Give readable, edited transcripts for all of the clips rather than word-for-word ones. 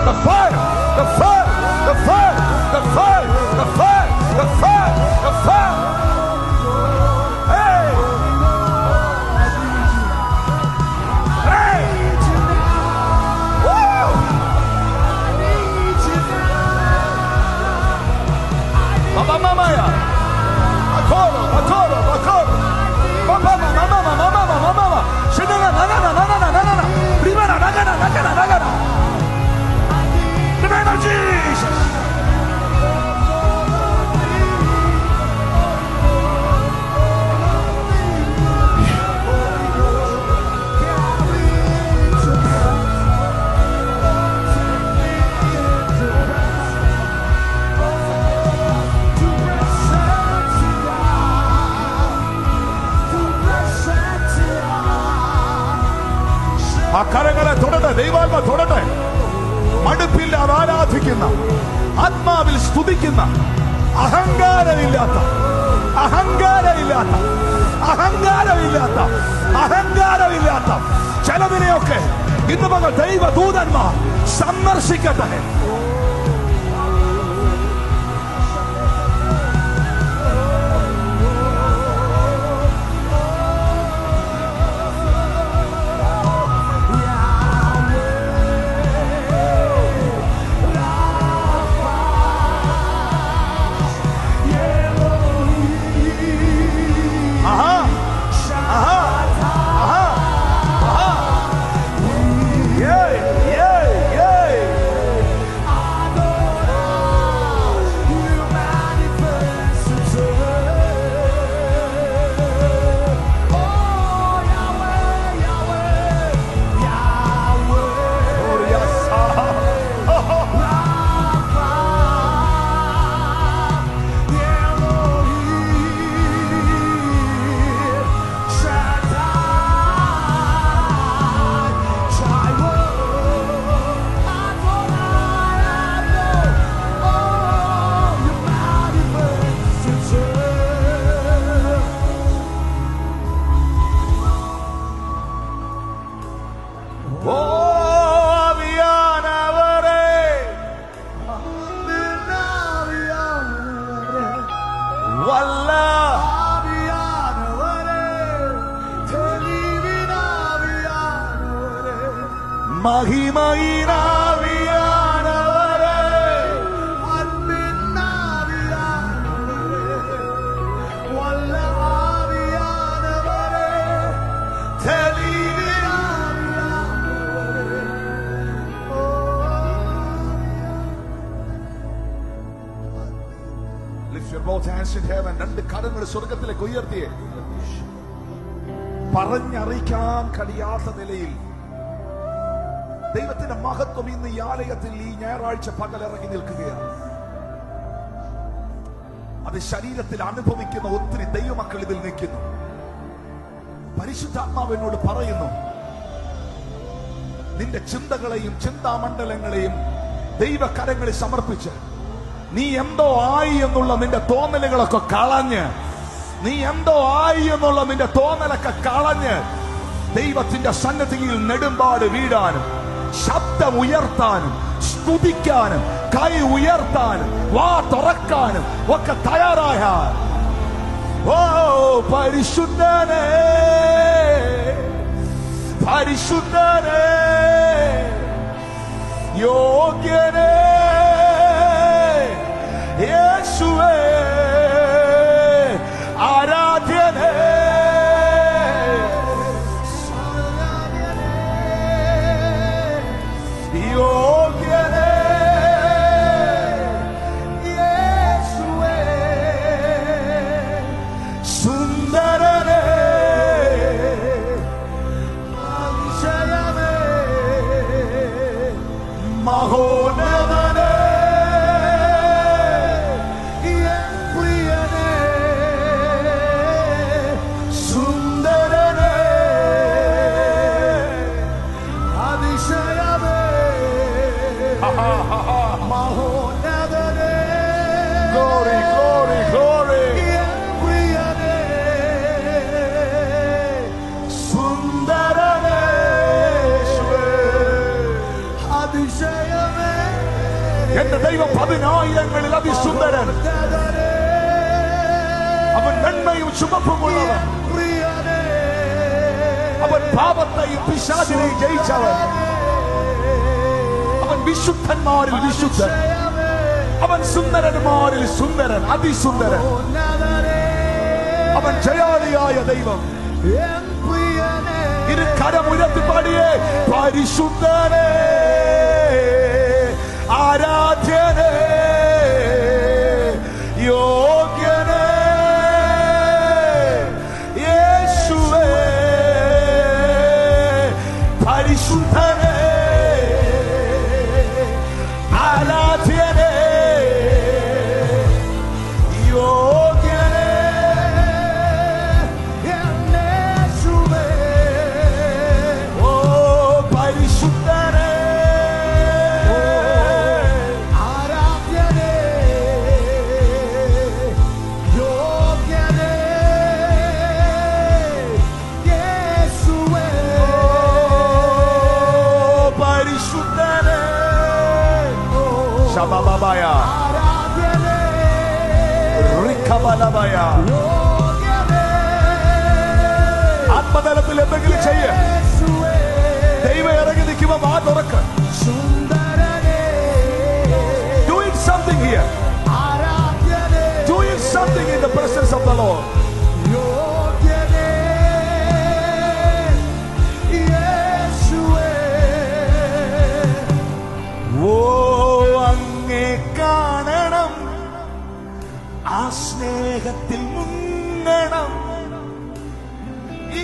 the fire, the fire, the fire, the fire, the fire, the fire, the fire. Hey! Hey! Woo! Mama mama ya. Akoro, akoro, akoro. Mama mama mama mama mama mama. Shinana na na na na na na na. Primera na na na na na na na. The name of Jesus. ആ കരങ്ങളെ തൊടട്ടെ, ദൈവാത്മ തൊടട്ടെ. മടുപ്പില്ലാതെ ആരാധിക്കുന്ന, ആത്മാവിൽ സ്തുതിക്കുന്ന, അഹങ്കാരമില്ലാത്ത അഹങ്കാരമില്ലാത്ത അഹങ്കാരമില്ലാത്ത അഹങ്കാരമില്ലാത്ത ചിലതിനെയൊക്കെ ഇന്ന് പകൽ ദൈവദൂതന്മാർ സന്ദർശിക്കട്ടെ. രണ്ട് കരങ്ങൾ സ്വർഗത്തിലേക്ക് ഉയർത്തിയേ. പറഞ്ഞറിയിക്കാൻ കഴിയാത്ത നിലയിൽ ദൈവത്തിന്റെ മഹത്വം ഇന്ന് ഈ ആലയത്തിൽ ഈ ഞായറാഴ്ച പകലിറങ്ങി നിൽക്കുകയാണ്. അത് ശരീരത്തിൽ അനുഭവിക്കുന്ന ഒത്തിരി ദൈവമക്കൾ ഇതിൽ നിൽക്കുന്നു. പരിശുദ്ധാത്മാവ് എന്നോട് പറയുന്നു, നിന്റെ ചിന്തകളെയും ചിന്താമണ്ഡലങ്ങളെയും ദൈവകരങ്ങളിൽ സമർപ്പിച്ച് നീ എന്തോ ആയി എന്നുള്ള നിന്റെ തോന്നലുകളൊക്കെ കളഞ്ഞ്, നീ എന്തോ ആയി എന്നുള്ള നിന്റെ തോന്നലൊക്കെ കളഞ്ഞ് ദൈവത്തിന്റെ സന്നിധിയിൽ നെടുമ്പാട് വീഴാനും, ശബ്ദം ഉയർത്താനും, സ്തുതിക്കാനും, കൈ ഉയർത്താനും, വാ തുറക്കാനും ഒക്കെ തയ്യാറായാൽ, ഓ പരിശുദ്ധനേ പരിശുദ്ധനേ യോഗ്യനേ യേശുവേ ആരാധ്യനേ യോഗ്യനേ യേശുവേ സുന്ദരനേ അതിശയമേ മഹോന്നതനേ Glory, glory, glory. Sundarane, Adisha. എന്റെ ദൈവം 10,000-ങ്ങളിൽ അതിസുന്ദരൻ. അവൻ നന്മയും ചുമപ്പുമുള്ളവൻ. അവൻ പാപത്തെയും പിശാചിനെയും ജയിച്ചവൻ. അവൻ വിശുദ്ധന്മാരിൽ വിശുദ്ധൻ. അവൻ സുന്ദരന്മാരിൽ സുന്ദരൻ, അതിസുന്ദരൻ. അവൻ ജയാളിയായ ദൈവം. ഇരു കരമുയർത്തി പാടിയേ, പരിശുദ്ധനേ, ആരാധ്യനേ, യോഗ്യനേ, യേശുവേ, പരിശുദ്ധനേ, ആരാധ്യനേ, യോഗ്യനേ, യേശുവേ, ഓ പരിശുദ്ധനേ, ആരാധ്യനേ, യോഗ്യനേ, യേശുവേ, പരിശുദ്ധനേ, ശബബബയ, റിക്കബലബയ. ആത്മതലത്തിൽ എന്തെങ്കിലും ചെയ്യ്. ദൈവം ഇറങ്ങി നിൽക്കുമ്പോ വാ തുറക്ക്. Doing something here. Doing something in the presence of the Lord. ഓ അങ്ങേ കാണണം, ആ സ്നേഹത്തിൽ മുങ്ങണം,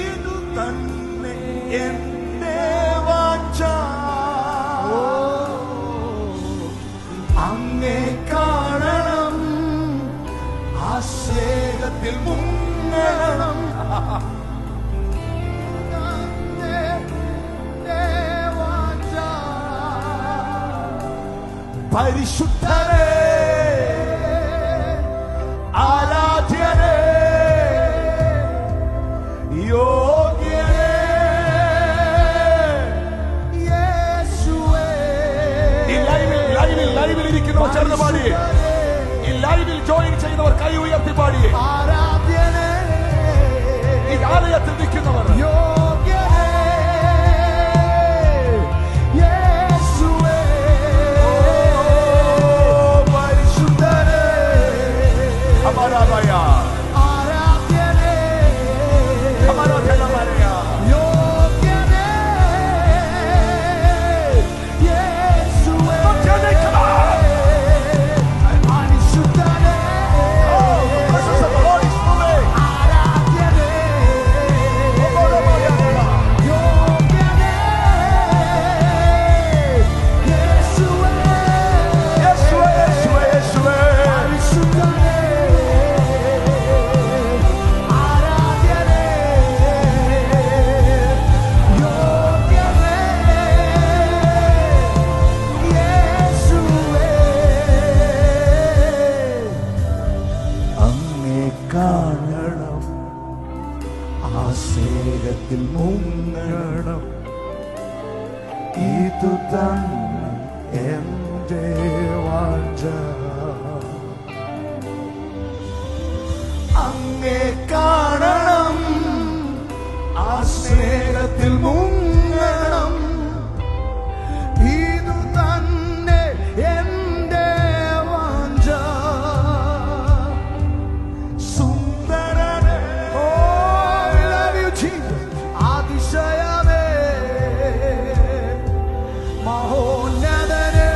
ഇതു തന്നെ എന്റെ വാഞ്ച. അങ്ങേ കാണണം, ആ സ്നേഹത്തിൽ മുങ്ങണം, പരിശുദ്ധനേ, ആരാധ്യനേ, യോഗ്യനേ, യേശുവേ. ഈ ലൈവിൽ ഇരിക്കുന്നവർ ചേർന്ന് പാടിയേ. ഈ ലൈവിൽ ജോയിൻ ചെയ്യുന്നവർ കൈ ഉയർത്തി പാടിയേ. ഈ ആലയത്തിൽ നിൽക്കുന്നവർ കാണണം, ആ സ്നേഹത്തിൽ മുങ്ങണം, ഇതു തന്നെ എന്റെ വാഞ്ച. അങ്ങേ കാണണം, ആ സ്നേഹത്തിൽ മുങ്ങണം, ഇതു തന്നെ എന്റെ വാഞ്ച. അതിശയമേ, മഹോന്നതനേ,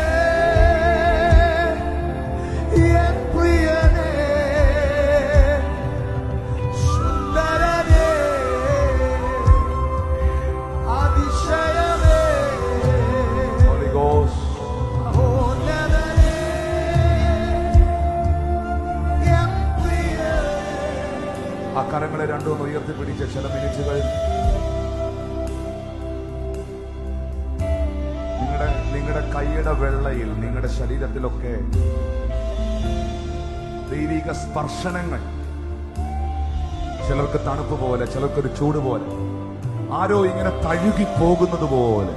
എൻ പ്രിയനേ, സുന്ദരനേ, അതിശയമേ, മഹോന്നതനേ, എൻ പ്രിയനേ. ആ കരങ്ങളെ രണ്ടും ഉയർത്തിപ്പിടിച്ച ചില മിനിറ്റുകൾ നിങ്ങളുടെ കൈയുടെ വെള്ളയിൽ, നിങ്ങളുടെ ശരീരത്തിലൊക്കെ ദൈവിക സ്പർശനങ്ങൾ, ചിലർക്ക് തണുപ്പ് പോലെ, ചിലർക്കൊരു ചൂട് പോലെ, ആരോ ഇങ്ങനെ തഴുകി പോകുന്നത് പോലെ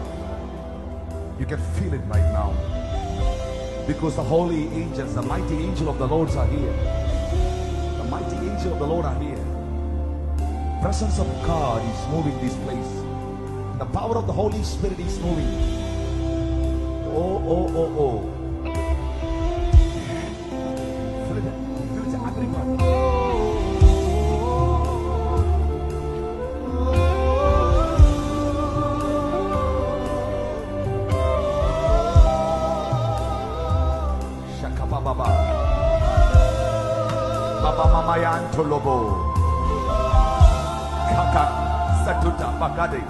You can feel it right now. Because the holy angels, the mighty angel of the Lord are here. The mighty angel of the Lord are here. Presence of God is moving this place. The power of the Holy Spirit is moving. Oh, oh, oh, oh. Feel it, everyone. Baba mama yanto lobo kaka satuta bakade.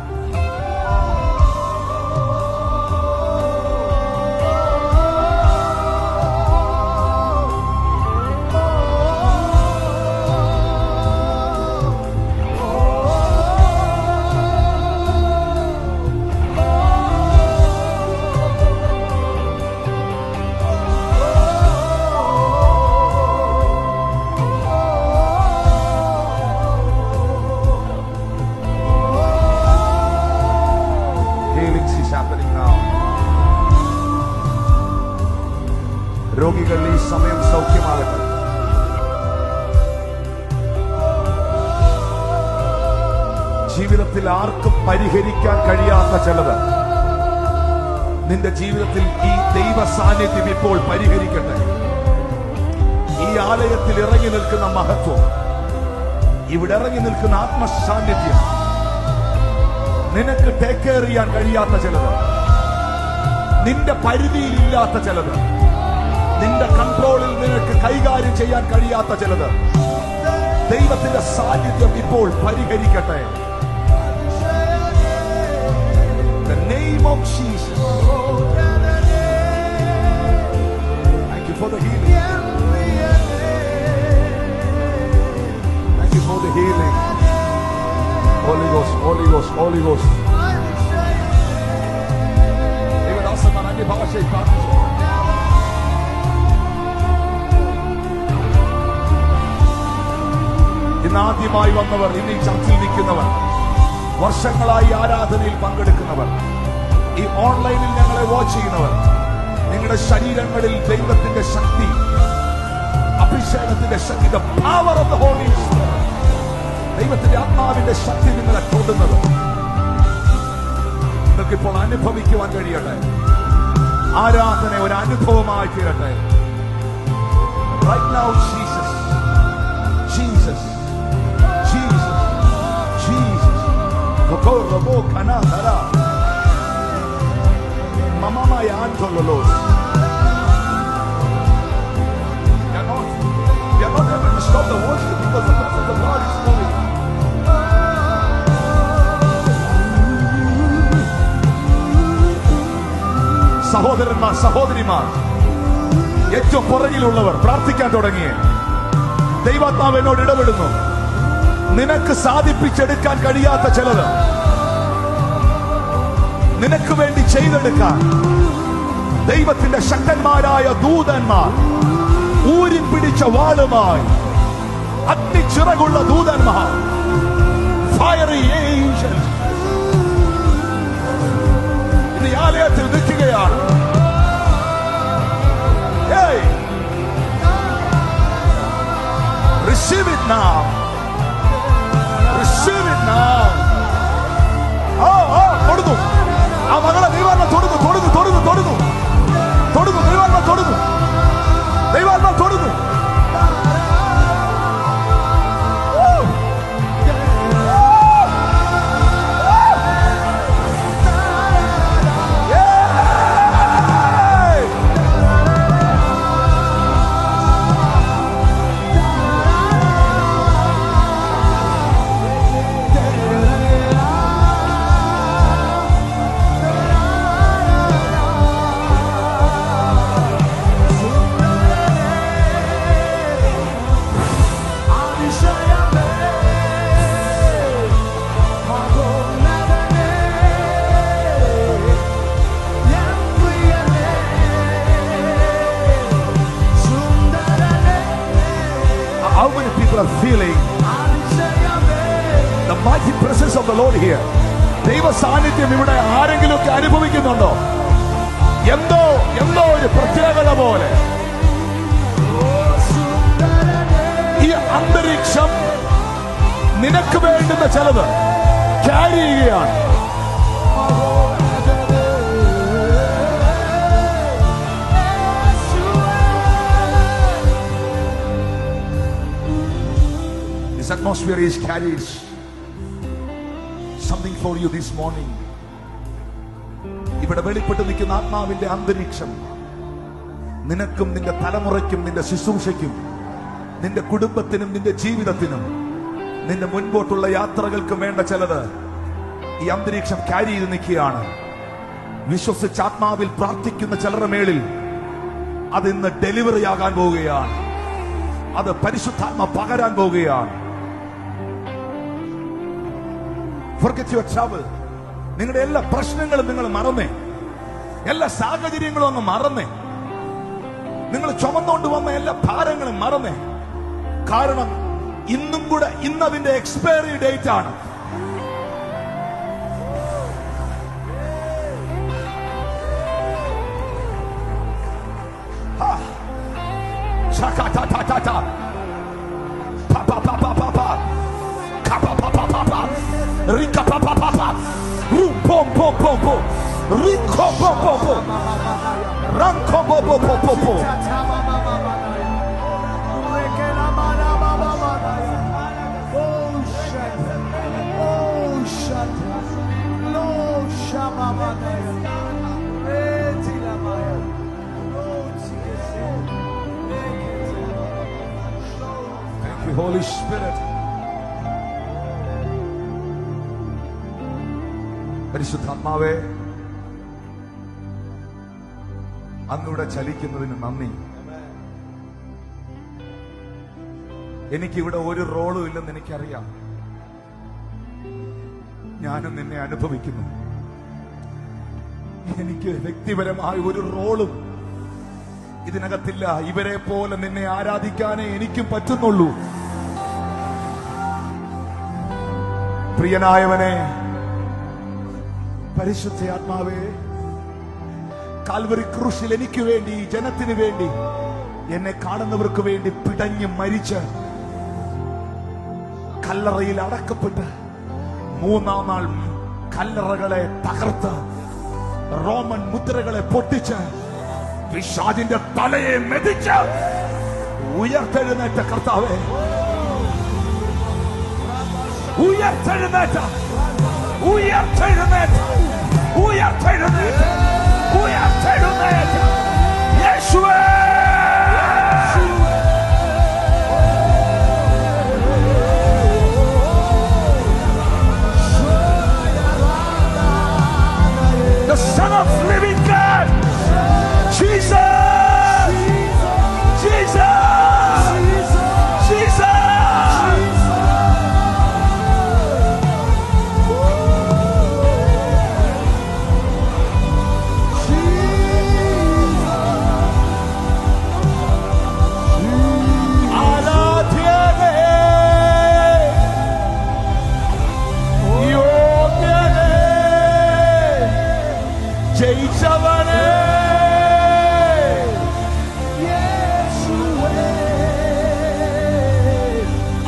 രോഗികൾ ഈ സമയം സൗഖ്യമാകട്ടെ. ജീവിതത്തിൽ ആർക്കും പരിഹരിക്കാൻ കഴിയാത്ത ചിലത് നിന്റെ ജീവിതത്തിൽ ഈ ദൈവ സാന്നിധ്യം ഇപ്പോൾ പരിഹരിക്കട്ടെ. ഈ ആലയത്തിൽ ഇറങ്ങി നിൽക്കുന്ന മഹത്വം, ഇവിടെ ഇറങ്ങി നിൽക്കുന്ന ആത്മസാന്നിധ്യം, നിനക്ക് ടേക്ക് കെയർ ചെയ്യാൻ കഴിയാത്ത ചിലത്, നിന്റെ പരിധിയിലില്ലാത്ത ചിലത്, നിന്റെ കൺട്രോളിൽ നിനക്ക് കൈകാര്യം ചെയ്യാൻ കഴിയാത്ത ചിലത് ദൈവത്തിന്റെ സാന്നിധ്യം ഇപ്പോൾ പരിഹരിക്കട്ടെ. The name of Jesus. Thank you for the healing. Thank you for the healing. Holy Ghost, Holy Ghost, Holy Ghost. ദൈവദാസന്മാർ അന്യഭാഷയിൽ പ്രാർത്ഥിച്ചു. ഇന്നാദ്യമായി വന്നവർ, ഇന്ന് ഈ ചർച്ചിൽ നിൽക്കുന്നവർ, വർഷങ്ങളായി ആരാധനയിൽ പങ്കെടുക്കുന്നവർ, ഈ ഓൺലൈനിൽ ഞങ്ങളെ വാച്ച് ചെയ്യുന്നവർ, നിങ്ങളുടെ ശരീരങ്ങളിൽ ദൈവത്തിന്റെ ശക്തി, അഭിഷേകത്തിന്റെ ശക്തി, the power of the Holy Spirit, ദൈവത്തിന്റെ ആത്മാവിന്റെ ശക്തി നിങ്ങളെ തൊടുന്നത് നിങ്ങൾക്കിപ്പോൾ അനുഭവിക്കുവാൻ കഴിയട്ടെ. ആരാധന ഒരു അനുഭവമായി തീരട്ടെ. Right now, Jesus, Jesus, Jesus, Jesus. Robo kanatara. Mama maya antololos. We are not able to stop the worship because the presence of God is moving. സഹോദരന്മാർ, സഹോദരിമാർ, ഏറ്റവും പുറകിലുള്ളവർ പ്രാർത്ഥിക്കാൻ തുടങ്ങിയേ. ദൈവാത്മാവ് എന്നോട് ഇടപെടുന്നു. നിനക്ക് സാധിപ്പിച്ചെടുക്കാൻ കഴിയാത്ത ചിലത് നിനക്ക് വേണ്ടി ചെയ്തെടുക്കാൻ ദൈവത്തിന്റെ ശക്തന്മാരായ ദൂതന്മാർ, ഊരി പിടിച്ച വാളുമായി, അഗ്നിച്ചിറകുള്ള ദൂതന്മാർ, ഫയറി ഏഞ്ചൽസ് ഇന്ന് ആലയത്തിൽ നിൽക്കുകയാണ്. Receive it now. Receive it now. തൊടുന്നു. ആ മകളെ ദൈവാത്മാ തൊടുന്നു, തൊടുന്നു, തൊടുന്നു, തൊടുന്നു, തൊടുന്നു. ദൈവാത്മാ തൊടുന്നു, ദൈവാത്മാ തൊടുന്നു. How many people are feeling the mighty presence of the Lord here? ദൈവ സാന്നിധ്യം ഇവിടെ ആരെങ്കിലുമൊക്കെ അനുഭവിക്കുന്നുണ്ടോ? എന്തോ ഒരു പ്രത്യേകത പോലെ ഈ അന്തരീക്ഷം നിനക്ക് വേണ്ടുന്ന ചിലത് ക്യാരി ചെയ്യുകയാണ്. This atmosphere is carries something for you this morning. ഇവിടെ വെളിപ്പെട്ട് നിൽക്കുന്ന ആത്മാവിന്റെ അന്തരീക്ഷം നിനക്കും നിന്റെ തലമുറയ്ക്കും നിന്റെ ശുശ്രൂഷയ്ക്കും നിന്റെ കുടുംബത്തിനും നിന്റെ ജീവിതത്തിനും നിന്റെ മുൻപോട്ടുള്ള യാത്രകൾക്കും വേണ്ട ചിലത് ഈ അന്തരീക്ഷം ക്യാരി ചെയ്ത് നിൽക്കുകയാണ്. വിശ്വസിച്ച് ആത്മാവിൽ പ്രാർത്ഥിക്കുന്ന ചിലരുടെ മേളിൽ അതിന്ന് ഡെലിവറി ആകാൻ പോവുകയാണ്. അത് പരിശുദ്ധാത്മ പകരാൻ പോവുകയാണ്. Forget your trouble. നിങ്ങളുടെ എല്ലാ പ്രശ്നങ്ങളും നിങ്ങൾ മറന്നേ, എല്ലാ സാഹചര്യങ്ങളും അങ്ങ് മറന്നേ, നിങ്ങൾ ചുമന്നുകൊണ്ട് വന്ന എല്ലാ ഭാരങ്ങളും മറന്നേ. കാരണം ഇന്നും കൂടെ ഇന്നതിന്റെ എക്സ്പയറി ഡേറ്റ് ആണ്. Rika papa papa, rum pom pom pom pom, riko pom pom pom, ranko pom pom pom pom pom. Thank you, Holy Spirit. പരിശുദ്ധാത്മാവേ, അന്നിവിടെ ചലിക്കുന്നതിന് നന്ദി. എനിക്കിവിടെ ഒരു റോളും ഇല്ലെന്ന് എനിക്കറിയാം. ഞാനും നിന്നെ അനുഭവിക്കുന്നു. എനിക്ക് വ്യക്തിപരമായ ഒരു റോളും ഇതിനകത്തില്ല. ഇവരെ പോലെ നിന്നെ ആരാധിക്കാനേ എനിക്കും പറ്റുന്നുള്ളൂ. പ്രിയനായവനെ, പരിശുദ്ധ ആത്മാവേ, കാൽവരി ക്രൂശിൽ എനിക്ക് വേണ്ടി, ജനത്തിന് വേണ്ടി, എന്നെ കാണുന്നവർക്ക് വേണ്ടി പിടഞ്ഞ് മരിച്ച് കല്ലറയിൽ അടക്കപ്പെട്ട് മൂന്നാം നാൾ കല്ലറകളെ തകർത്ത് റോമൻ മുദ്രകളെ പൊട്ടിച്ച് പിശാചിന്റെ തലയെ മെതിച്ച് ഉയർത്തെഴുന്നേറ്റ കർത്താവേ, ഉയർത്തെഴുന്നേറ്റ യേശുവേ, the Son of Living God, Jesus, Jesus, Jesus. ജയിച്ചവനെ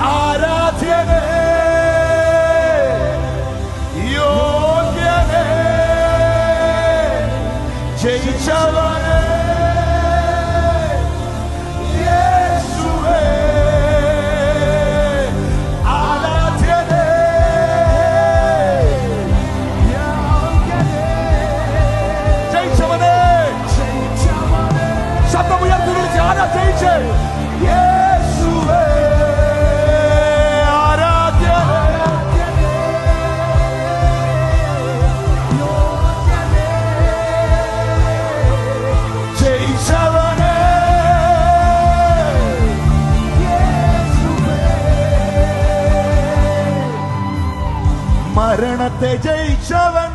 ആരാധ്യനെ യോഗ്യനെ ജയിച്ചവനെ യേശുവേ ആരാധ്യനെ ശബ്ദമുയർത്തി വിളിച്ച് ആരാ ജയിച്ചേ? യേശുവേ ആരാധ്യനെ ജയിച്ചവനെ മരണത്തെ ജയിച്ചവൻ,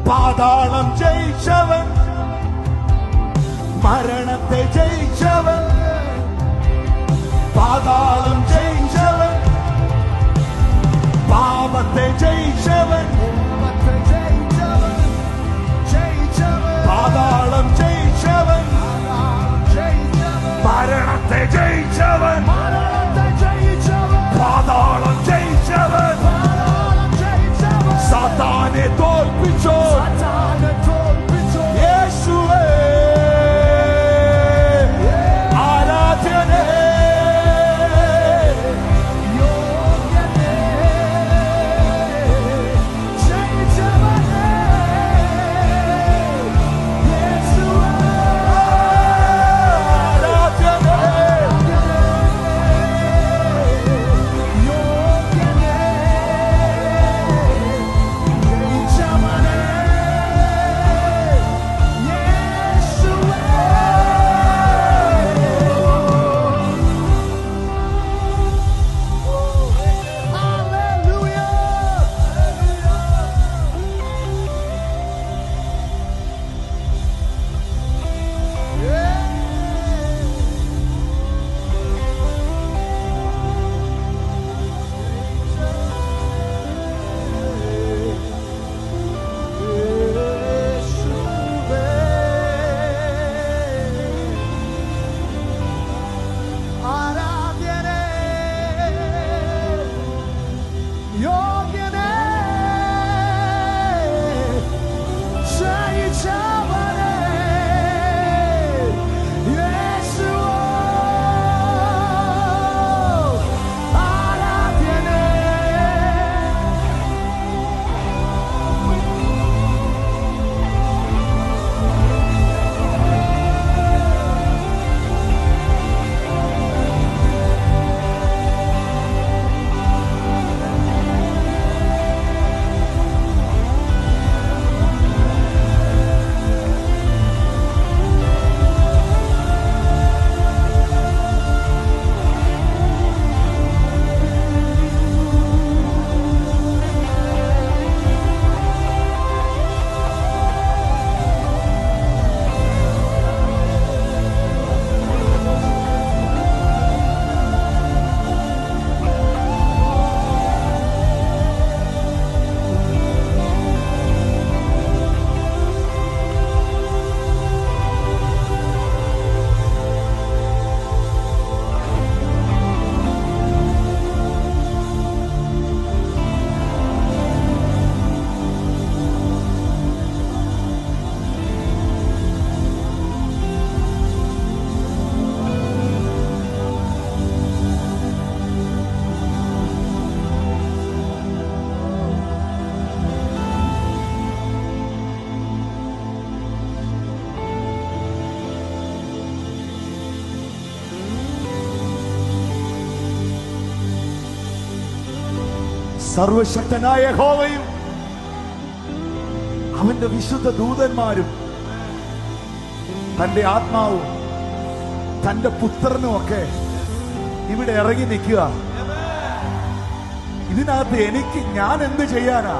പാതാളം ജയിച്ചവൻ, മരണത്തെ ജയിച്ചവൻ, പാതാളം ജയിച്ചവൻ, പാപത്തെ ജയിച്ചവൻ, ജയിച്ചവൻ സർവശക്തനായ യഹോവയും അവന്റെ വിശുദ്ധ ദൂതന്മാരും തന്റെ ആത്മാവും തന്റെ പുത്രനും ഒക്കെ ഇവിടെ ഇറങ്ങി നിൽക്കുക. ഇതിനകത്ത് എനിക്ക് ഞാൻ എന്ത് ചെയ്യാനാ?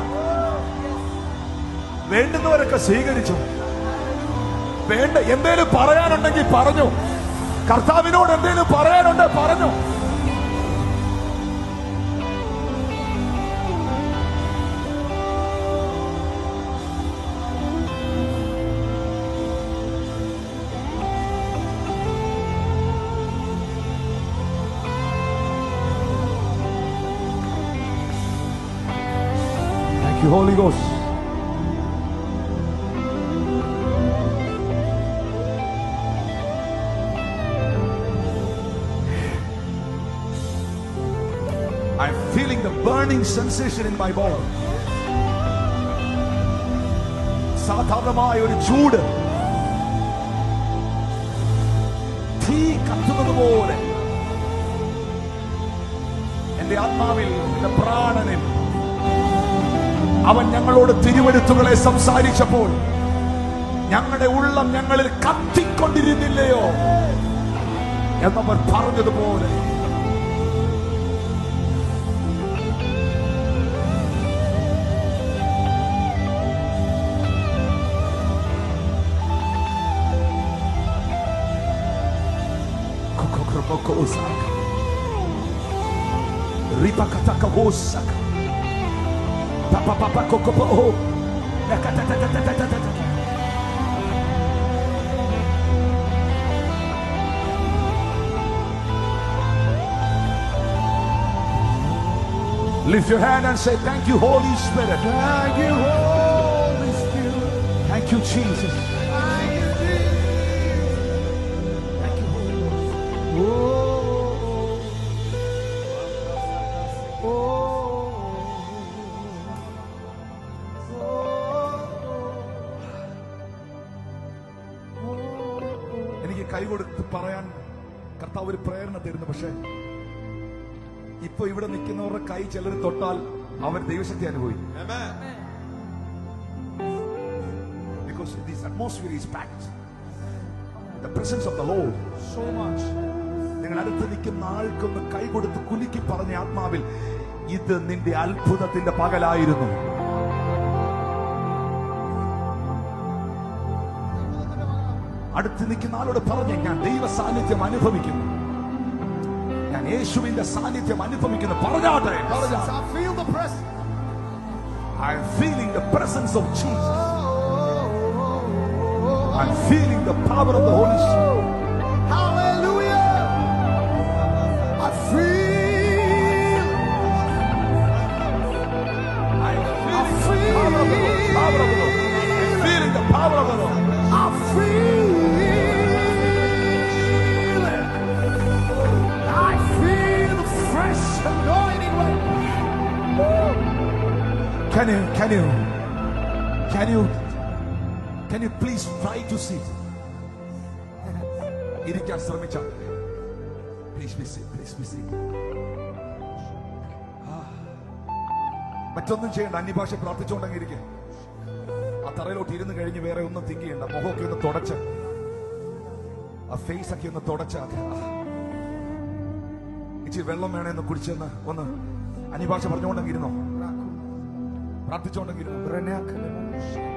വേണ്ടുന്നവരൊക്കെ സ്വീകരിച്ചു. വേണ്ട എന്തേലും പറയാനുണ്ടെങ്കിൽ പറഞ്ഞു. കർത്താവിനോട് എന്തേലും പറയാനുണ്ട് പറഞ്ഞു. Thank you, Holy Ghost. I'm feeling the burning sensation in my body. സാധാരണമായ ഒരു ചൂട്, തീ കത്തുന്നത് പോലെ എന്റെ ആത്മാവിൽ, എന്റെ പ്രാണനിൽ അവൻ ഞങ്ങളോട് തിരുവെഴുത്തുകളെ സംസാരിച്ചപ്പോൾ ഞങ്ങളുടെ ഉള്ളം ഞങ്ങളിൽ കത്തിക്കൊണ്ടിരുന്നില്ലയോ എന്നവർ പറഞ്ഞതുപോലെ lift your hand and say, thank you, Holy Spirit. Thank you, Holy Spirit. Thank you, Jesus. Thank you, Jesus. Thank you, Holy Ghost. എനിക്ക് കൈ കൊടുത്ത് പറയാൻ കർത്താവ് ഒരു പ്രേരണ തരുന്നു. പക്ഷേ ഇപ്പൊ ഇവിടെ നിൽക്കുന്നവരുടെ കൈ ചിലർ തൊട്ടാൽ അവർ ദൈവശക്തി അനുഭവിക്കും. Because this atmosphere is packed with the presence of the Lord so much. നിങ്ങൾ അടുത്ത് നിൽക്കുന്ന ആൾക്കൊന്ന് കൈ കൊടുത്ത് കുലുക്കി പറഞ്ഞ ആത്മാവിൽ, ഇത് നിന്റെ അത്ഭുതത്തിന്റെ പകലായിരുന്നു. അടുത്ത് നിൽക്കുന്ന ആളോട് പറഞ്ഞ്, ഞാൻ ദൈവ സാന്നിധ്യം അനുഭവിക്കുന്നു, ഞാൻ യേശുവിന്റെ സാന്നിധ്യം അനുഭവിക്കുന്നു. പറഞ്ഞാട്ടെ, I'm feeling the presence of Jesus. I'm feeling the power of the Holy Spirit. Hallelujah. I feel the power of the Lord. I'm feeling the power of the Lord. I feel Can you please try to sit? ഇരിക്കാൻ ശ്രമിച്ചാൽ please be seated. മറ്റൊന്നും ചെയ്യണ്ട, അന്യഭാഷ പ്രാർത്ഥിച്ചുകൊണ്ടെങ്കിൽ ഇരിക്കുക. ആ തറയിലോട്ട് ഇരുന്ന് കഴിഞ്ഞ് വേറെ ഒന്നും തിങ്ക് ചെയ്യണ്ട. മുഖമൊക്കെ ഒന്ന് തുടച്ച്, ആ ഫേസ് ഒക്കെ ഒന്ന് തുടച്ച്, ഇച്ചിരി വെള്ളം വേണമെന്ന് കുടിച്ചെന്ന് ഒന്ന് അന്യഭാഷ പറഞ്ഞുകൊണ്ടെങ്കിൽ ഇരുന്നോ, പ്രാർത്ഥിച്ചുകൊണ്ടെങ്കിൽ ഇരുന്നോ.